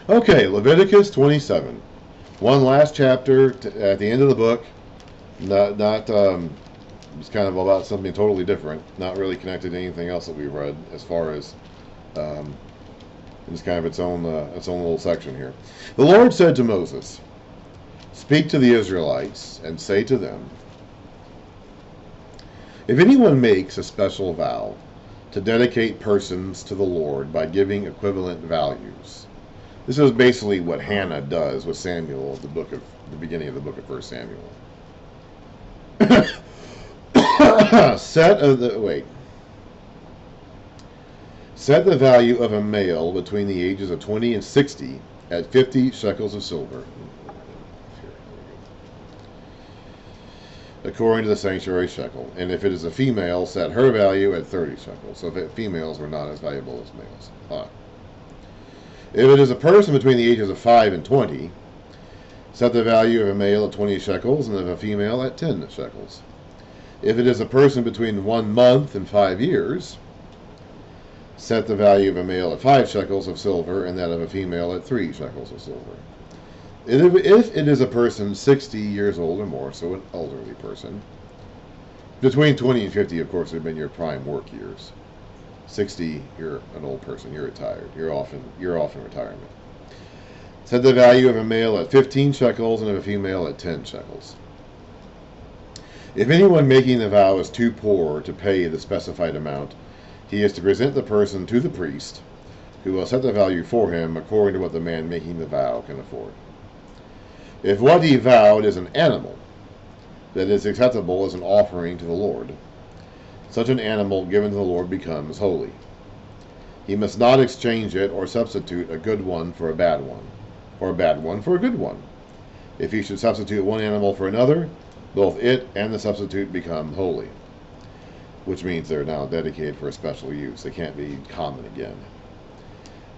Okay, Leviticus 27. One last chapter at the end of the book. Not it's kind of about something totally different. Not really connected to anything else that we read as far as um, it's kind of its own little section here. The Lord said to Moses, "Speak to the Israelites and say to them, if anyone makes a special vow to dedicate persons to the Lord by giving equivalent values." This is basically what Hannah does with Samuel at the beginning of the book of 1 Samuel. Set the value of a male between the ages of 20 and 60 at 50 shekels of silver, according to the sanctuary shekel. And if it is a female, set her value at 30 shekels. So if females were not as valuable as males. If it is a person between the ages of 5 and 20, set the value of a male at 20 shekels and of a female at 10 shekels. If it is a person between 1 month and 5 years, set the value of a male at 5 shekels of silver and that of a female at 3 shekels of silver. If it is a person 60 years old or more, so an elderly person, between 20 and 50, of course, have been your prime work years. 60, you're an old person, you're retired, you're off in retirement. Set the value of a male at 15 shekels and of a female at 10 shekels. If anyone making the vow is too poor to pay the specified amount, he is to present the person to the priest, who will set the value for him according to what the man making the vow can afford. If what he vowed is an animal that is acceptable as an offering to the Lord, such an animal given to the Lord becomes holy. He must not exchange it or substitute a good one for a bad one, or a bad one for a good one. If he should substitute one animal for another, both it and the substitute become holy, which means they're now dedicated for a special use. They can't be common again.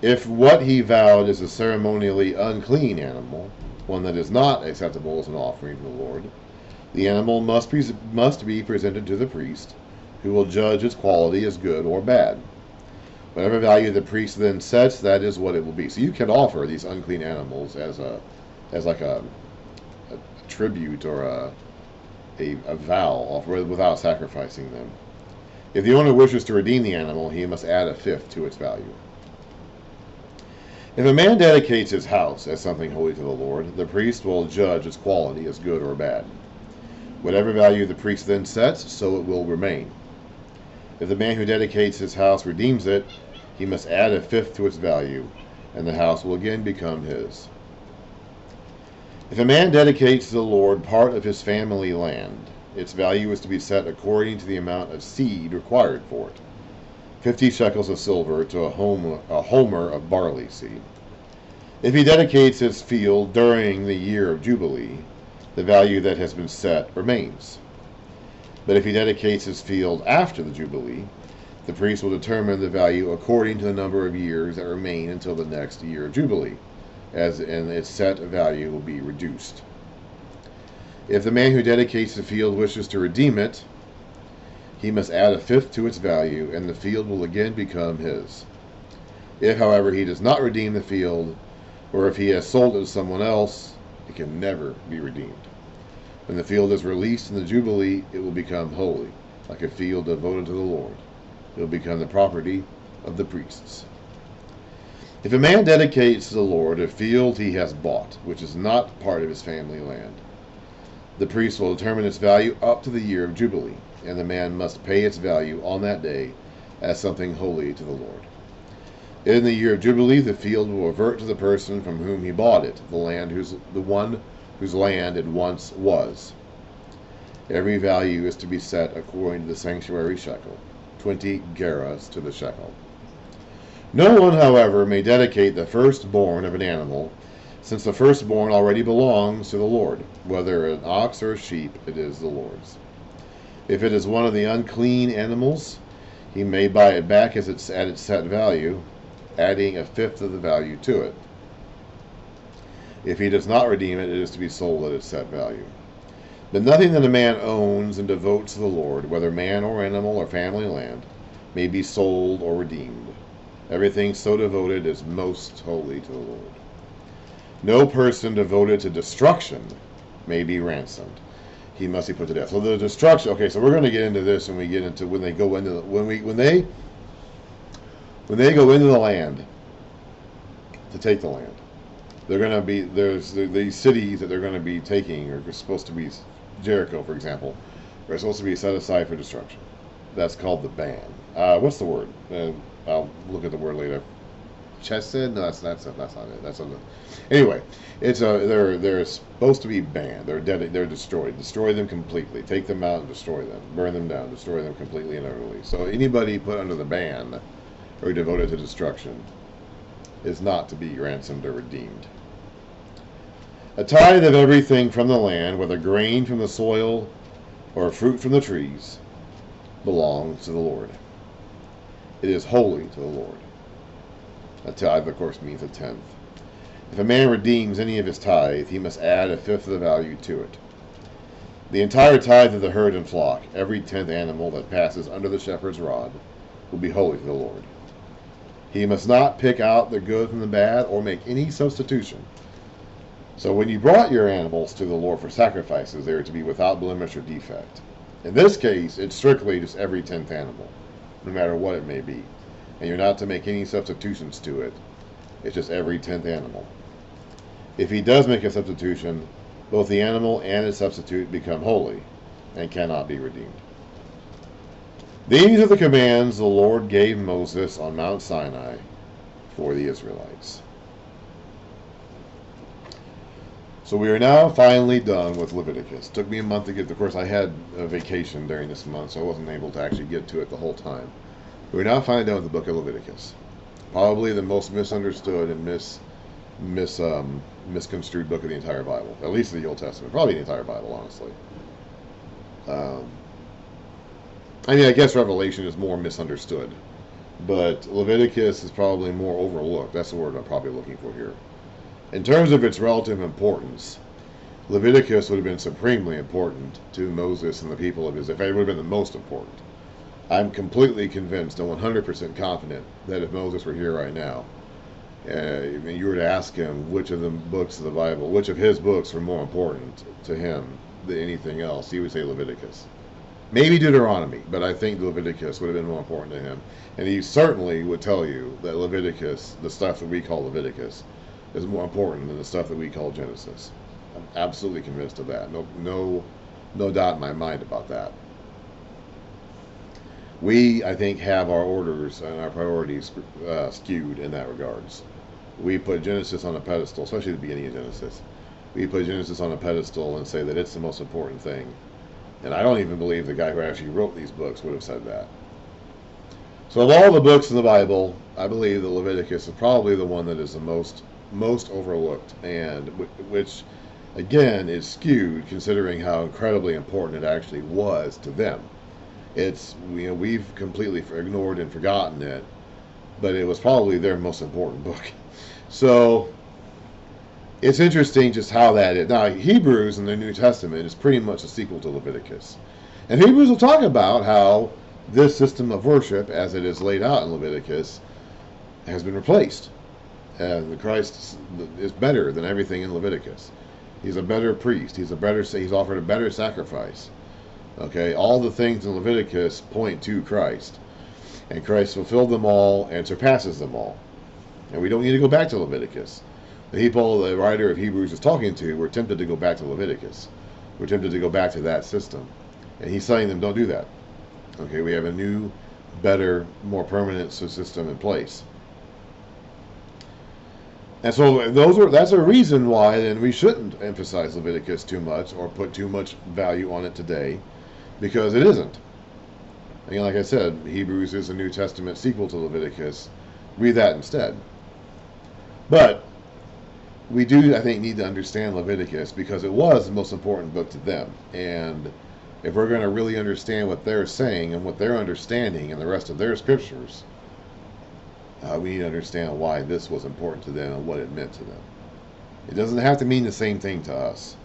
If what he vowed is a ceremonially unclean animal, one that is not acceptable as an offering to the Lord, the animal must be presented to the priest, who will judge its quality as good or bad. Whatever value the priest then sets, that is what it will be. So you can offer these unclean animals as like a tribute or a vow without sacrificing them. If the owner wishes to redeem the animal, he must add a fifth to its value. If a man dedicates his house as something holy to the Lord, the priest will judge its quality as good or bad. Whatever value the priest then sets, so it will remain. If the man who dedicates his house redeems it, he must add a fifth to its value, and the house will again become his. If a man dedicates to the Lord part of his family land, its value is to be set according to the amount of seed required for it. 50 shekels of silver to a homer of barley seed. If he dedicates his field during the year of Jubilee, the value that has been set remains. But if he dedicates his field after the Jubilee, the priest will determine the value according to the number of years that remain until the next year of Jubilee, and its set value will be reduced. If the man who dedicates the field wishes to redeem it, he must add a fifth to its value, and the field will again become his. If, however, he does not redeem the field, or if he has sold it to someone else, it can never be redeemed. When the field is released in the Jubilee, it will become holy, like a field devoted to the Lord. It will become the property of the priests. If a man dedicates to the Lord a field he has bought, which is not part of his family land, the priest will determine its value up to the year of Jubilee, and the man must pay its value on that day as something holy to the Lord. In the year of Jubilee, the field will revert to the person from whom he bought it, the one whose land it once was. Every value is to be set according to the sanctuary shekel, 20 gerahs to the shekel. No one, however, may dedicate the firstborn of an animal, since the firstborn already belongs to the Lord. Whether an ox or a sheep, it is the Lord's. If it is one of the unclean animals, he may buy it back at its set value, adding a fifth of the value to it. If he does not redeem it, it is to be sold at its set value. But nothing that a man owns and devotes to the Lord, whether man or animal or family land, may be sold or redeemed. Everything so devoted is most holy to the Lord. No person devoted to destruction may be ransomed. He must be put to death. So the destruction. Okay, so we're going to get into this when we get into when they go into the, when they go into the land to take the land. They're going to be there's these cities that they're going to be taking are supposed to be Jericho, for example, are supposed to be set aside for destruction. That's called the ban. What's the word? I'll look at the word later. Chesed? No, that's not it. That's on anyway. It's they're supposed to be banned. They're dead. They're destroyed. Destroy them completely. Take them out and destroy them. Burn them down. Destroy them completely and utterly. So anybody put under the ban or devoted to destruction is not to be ransomed or redeemed. A tithe of everything from the land, whether grain from the soil or fruit from the trees, belongs to the Lord. It is holy to the Lord. A tithe, of course, means a tenth. If a man redeems any of his tithe, he must add a fifth of the value to it. The entire tithe of the herd and flock, every 10th animal that passes under the shepherd's rod, will be holy to the Lord. He must not pick out the good from the bad or make any substitution. So when you brought your animals to the Lord for sacrifices, they are to be without blemish or defect. In this case, it's strictly just every 10th animal, no matter what it may be. And you're not to make any substitutions to it. It's just every 10th animal. If he does make a substitution, both the animal and its substitute become holy and cannot be redeemed. These are the commands the Lord gave Moses on Mount Sinai for the Israelites. So we are now finally done with Leviticus. It took me a month to get, of course I had a vacation during this month, so I wasn't able to actually get to it the whole time. We're now finally done with the book of Leviticus. Probably the most misunderstood and misconstrued book of the entire Bible. At least the Old Testament. Probably the entire Bible, honestly. I mean, I guess Revelation is more misunderstood. But Leviticus is probably more overlooked. That's the word I'm probably looking for here. In terms of its relative importance, Leviticus would have been supremely important to Moses and the people of Israel. In fact, it would have been the most important. I'm completely convinced and 100% confident that if Moses were here right now, and you were to ask him which of the books of the Bible, which of his books were more important to him than anything else, he would say Leviticus. Maybe Deuteronomy, but I think Leviticus would have been more important to him. And he certainly would tell you that Leviticus, the stuff that we call Leviticus, is more important than the stuff that we call Genesis. I'm absolutely convinced of that. No doubt in my mind about that. We, I think, have our orders and our priorities skewed in that regards. We put Genesis on a pedestal, especially the beginning of Genesis. We put Genesis on a pedestal and say that it's the most important thing. And I don't even believe the guy who actually wrote these books would have said that. So of all the books in the Bible, I believe that Leviticus is probably the one that is the most overlooked, and which, again, is skewed considering how incredibly important it actually was to them. It's, we've completely ignored and forgotten it, but it was probably their most important book. So it's interesting just how that is. Now, Hebrews in the New Testament is pretty much a sequel to Leviticus. And Hebrews will talk about how this system of worship, as it is laid out in Leviticus, has been replaced. And Christ is better than everything in Leviticus. He's a better priest. He's offered a better sacrifice. Okay, all the things in Leviticus point to Christ. And Christ fulfilled them all and surpasses them all. And we don't need to go back to Leviticus. The people the writer of Hebrews is talking to were tempted to go back to Leviticus. We're tempted to go back to that system. And he's telling them, don't do that. Okay, we have a new, better, more permanent system in place. And so that's a reason why then we shouldn't emphasize Leviticus too much or put too much value on it today, because it isn't. Again, like I said, Hebrews is a New Testament sequel to Leviticus. Read that instead. But we do, I think, need to understand Leviticus because it was the most important book to them. And if we're going to really understand what they're saying and what they're understanding in the rest of their scriptures, we need to understand why this was important to them and what it meant to them. It doesn't have to mean the same thing to us.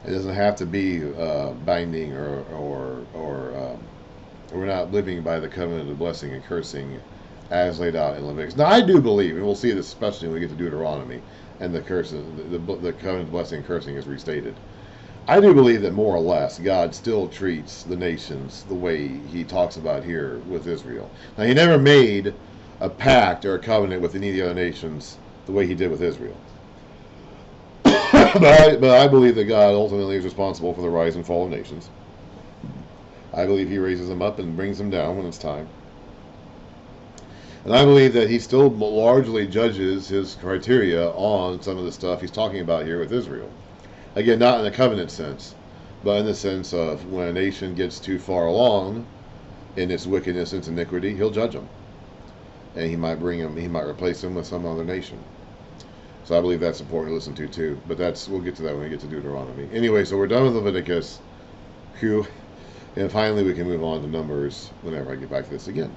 It doesn't have to be binding or we're not living by the covenant of blessing and cursing as laid out in Leviticus. Now, I do believe, and we'll see this especially when we get to Deuteronomy, and the curses, the covenant blessing and cursing is restated. I do believe that more or less God still treats the nations the way he talks about here with Israel. Now, he never made a pact or a covenant with any of the other nations the way he did with Israel. but I believe that God ultimately is responsible for the rise and fall of nations. I believe he raises them up and brings them down when it's time. And I believe that he still largely judges his criteria on some of the stuff he's talking about here with Israel. Again, not in a covenant sense, but in the sense of when a nation gets too far along in its wickedness and its iniquity, he'll judge them. And he might replace them with some other nation. So I believe that's important to listen to too. But we'll get to that when we get to Deuteronomy. Anyway, so we're done with Leviticus. Phew. And finally we can move on to Numbers whenever I get back to this again.